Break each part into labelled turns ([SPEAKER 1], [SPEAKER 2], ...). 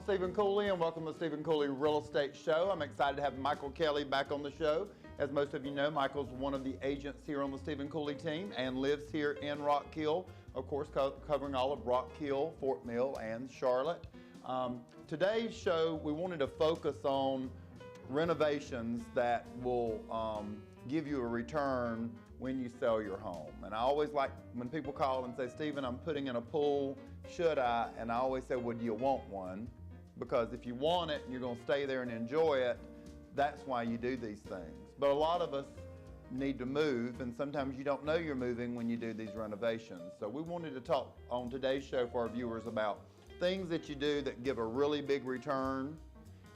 [SPEAKER 1] I'm Stephen Cooley, and welcome to the Stephen Cooley Real Estate Show. I'm excited to have Michael Kelly back on the show. As most of you know, Michael's one of the agents here on the Stephen Cooley team and lives here in Rock Hill, of course, covering all of Rock Hill, Fort Mill, and Charlotte. Today's show, we wanted to focus on renovations that will give you a return when you sell your home. And I always like when people call and say, Stephen, I'm putting in a pool, should I? And I always say, well, do you want one? Because if you want it and you're going to stay there and enjoy it, that's why you do these things. But a lot of us need to move, and sometimes you don't know you're moving when you do these renovations. So we wanted to talk on today's show for our viewers about things that you do that give a really big return,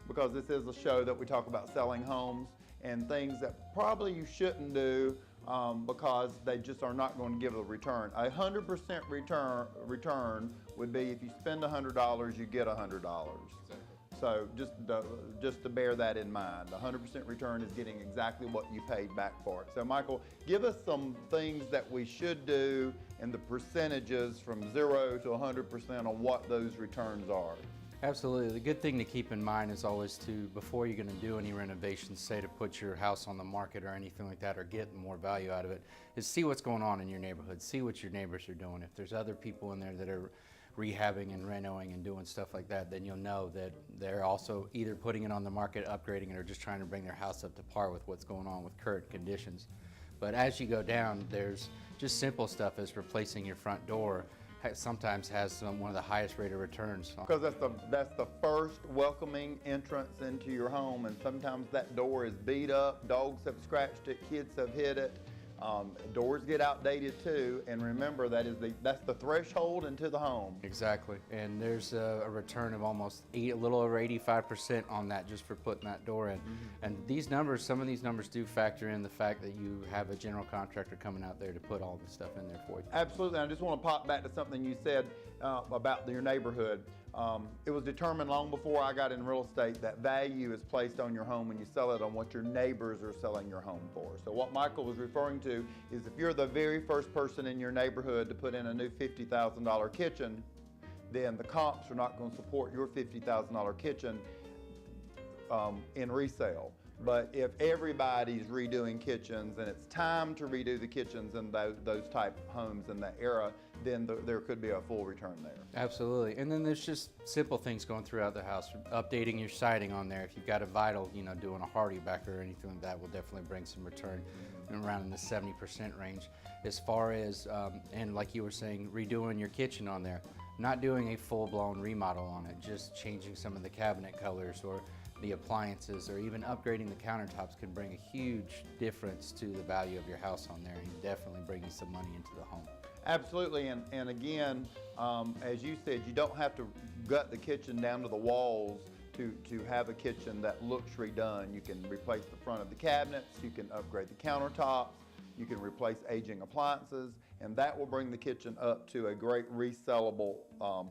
[SPEAKER 1] because this is a show that we talk about selling homes, and things that probably you shouldn't do because they just are not going to give a return. 100% return would be if you spend $100, you get $100.
[SPEAKER 2] Exactly.
[SPEAKER 1] So just to bear that in mind, 100% return is getting exactly what you paid back for it. So Michael, give us some things that we should do and the percentages from 0 to 100% on what those returns are.
[SPEAKER 2] Absolutely. The good thing to keep in mind is always to, before you're going to do any renovations, say to put your house on the market or anything like that, or get more value out of it, is see what's going on in your neighborhood. See what your neighbors are doing. If there's other people in there that are rehabbing and renoing and doing stuff like that, then you'll know that they're also either putting it on the market, upgrading it, or just trying to bring their house up to par with what's going on with current conditions. But as you go down, there's just simple stuff as replacing your front door. Sometimes has one of the highest rate of returns.
[SPEAKER 1] Because that's the first welcoming entrance into your home, and sometimes that door is beat up, dogs have scratched it, kids have hit it, doors get outdated too, and remember that's the threshold into the home.
[SPEAKER 2] Exactly, and there's a return of almost a little over 85% on that just for putting that door in. And these numbers, some of these numbers do factor in the fact that you have a general contractor coming out there to put all the stuff in there for you.
[SPEAKER 1] Absolutely. I just want to pop back to something you said about your neighborhood. It was determined long before I got in real estate that value is placed on your home when you sell it on what your neighbors are selling your home for. So what Michael was referring to is if you're the very first person in your neighborhood to put in a new $50,000 kitchen, then the comps are not going to support your $50,000 kitchen in resale. But if everybody's redoing kitchens and it's time to redo the kitchens in those type homes in that era, then there could be a full return there.
[SPEAKER 2] Absolutely. And then there's just simple things going throughout the house. Updating your siding on there. If you've got a vinyl, doing a hardy backer or anything like that will definitely bring some return around in the 70% range. As far as, and like you were saying, redoing your kitchen on there. Not doing a full-blown remodel on it, just changing some of the cabinet colors or the appliances, or even upgrading the countertops can bring a huge difference to the value of your house on there, and definitely bringing some money into the home.
[SPEAKER 1] Absolutely, and again, as you said, you don't have to gut the kitchen down to the walls to have a kitchen that looks redone. You can replace the front of the cabinets, you can upgrade the countertops, you can replace aging appliances, and that will bring the kitchen up to a great resellable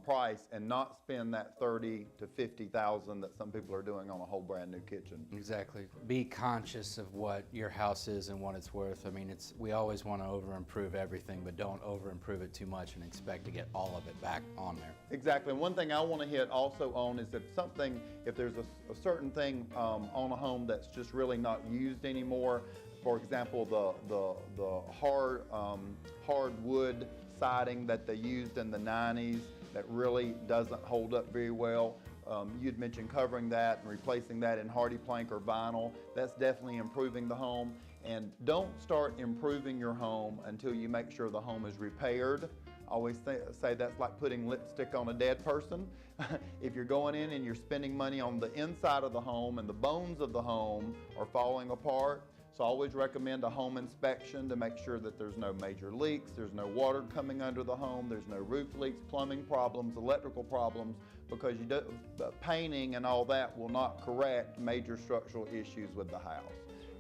[SPEAKER 1] price and not spend that $30,000 to $50,000 that some people are doing on a whole brand new kitchen.
[SPEAKER 2] Exactly. Be conscious of what your house is and what it's worth. I mean, we always want to over-improve everything, but don't over-improve it too much and expect to get all of it back on there.
[SPEAKER 1] Exactly. And one thing I want to hit also on is if there's a certain thing on a home that's just really not used anymore. For example, the hardwood siding that they used in the 90s that really doesn't hold up very well. You'd mentioned covering that and replacing that in hardy plank or vinyl. That's definitely improving the home. And don't start improving your home until you make sure the home is repaired. I always say that's like putting lipstick on a dead person. If you're going in and you're spending money on the inside of the home and the bones of the home are falling apart, so I always recommend a home inspection to make sure that there's no major leaks, there's no water coming under the home, there's no roof leaks, plumbing problems, electrical problems, because painting and all that will not correct major structural issues with the house.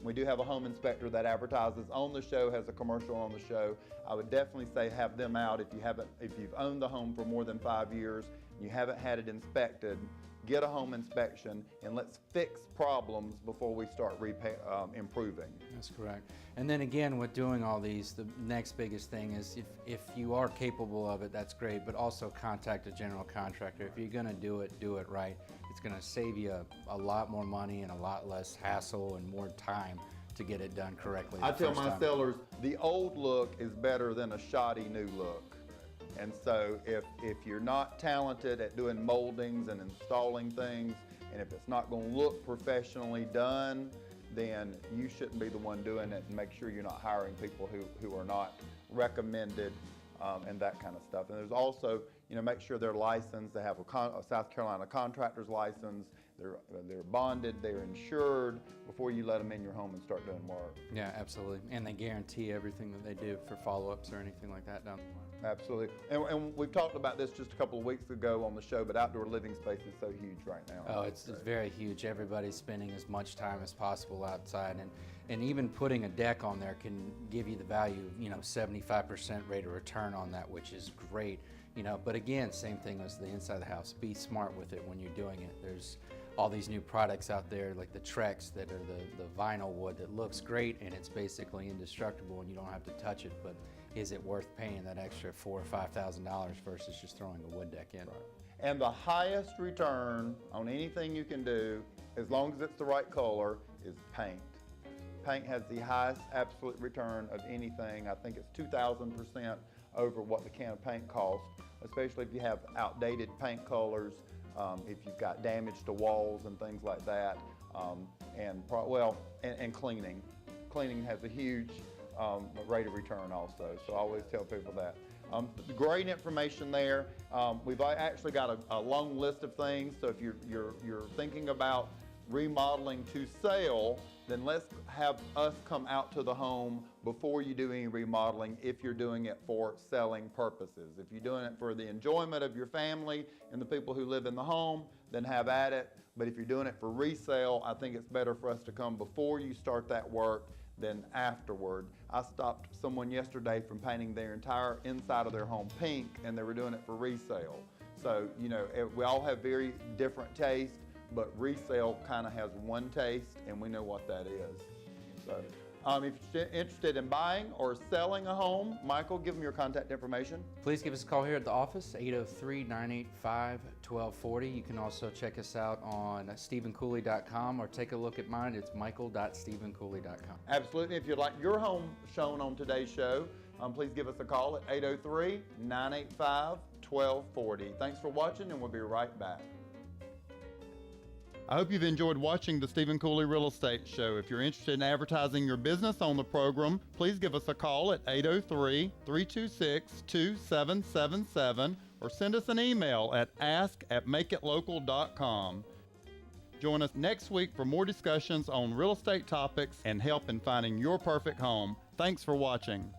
[SPEAKER 1] We do have a home inspector that advertises on the show, has a commercial on the show. I would definitely say have them out if you've owned the home for more than 5 years. you haven't had it inspected, get a home inspection, and let's fix problems before we start improving.
[SPEAKER 2] That's correct. And then again, with doing all these, the next biggest thing is if you are capable of it, that's great, but also contact a general contractor. If you're gonna do it right. It's gonna save you a lot more money and a lot less hassle and more time to get it done correctly.
[SPEAKER 1] I tell my sellers, the old look is better than a shoddy new look. And so if you're not talented at doing moldings and installing things, and if it's not going to look professionally done, then you shouldn't be the one doing it, and make sure you're not hiring people who are not recommended and that kind of stuff. And there's also, make sure they're licensed. They have a South Carolina contractor's license. They're bonded, they're insured before you let them in your home and start doing work.
[SPEAKER 2] Yeah, absolutely. And they guarantee everything that they do for follow-ups or anything like that down the line.
[SPEAKER 1] Absolutely. And we've talked about this just a couple of weeks ago on the show, but outdoor living space is so huge right now.
[SPEAKER 2] Oh, it's very huge. Everybody's spending as much time as possible outside, and even putting a deck on there can give you the value, 75% rate of return on that, which is great. But again, same thing as the inside of the house. Be smart with it when you're doing it. There's all these new products out there like the Trex that are the vinyl wood that looks great and it's basically indestructible and you don't have to touch it, but is it worth paying that extra $4,000 or $5,000 versus just throwing a wood deck in?
[SPEAKER 1] Right. And the highest return on anything you can do, as long as it's the right color, is paint. Paint has the highest absolute return of anything. I think it's 2,000% over what the can of paint costs, especially if you have outdated paint colors, if you've got damage to walls and things like that, and cleaning. Cleaning has a huge rate of return also, so I always tell people that. Great information there. We've actually got a long list of things, so if you're thinking about remodeling to sell, then let's have us come out to the home before you do any remodeling if you're doing it for selling purposes. If you're doing it for the enjoyment of your family and the people who live in the home, then have at it. But if you're doing it for resale, I think it's better for us to come before you start that work than afterward. I stopped someone yesterday from painting their entire inside of their home pink, and they were doing it for resale. So, we all have very different tastes, but resale kind of has one taste, and we know what that is. So, if you're interested in buying or selling a home, Michael, give them your contact information.
[SPEAKER 2] Please give us a call here at the office, 803-985-1240. You can also check us out on StephenCooley.com or take a look at mine. It's michael.stephencooley.com.
[SPEAKER 1] Absolutely. If you'd like your home shown on today's show, please give us a call at 803-985-1240. Thanks for watching, and we'll be right back. I hope you've enjoyed watching the Stephen Cooley Real Estate Show. If you're interested in advertising your business on the program, please give us a call at 803-326-2777 or send us an email at ask@makeitlocal.com. Join us next week for more discussions on real estate topics and help in finding your perfect home. Thanks for watching.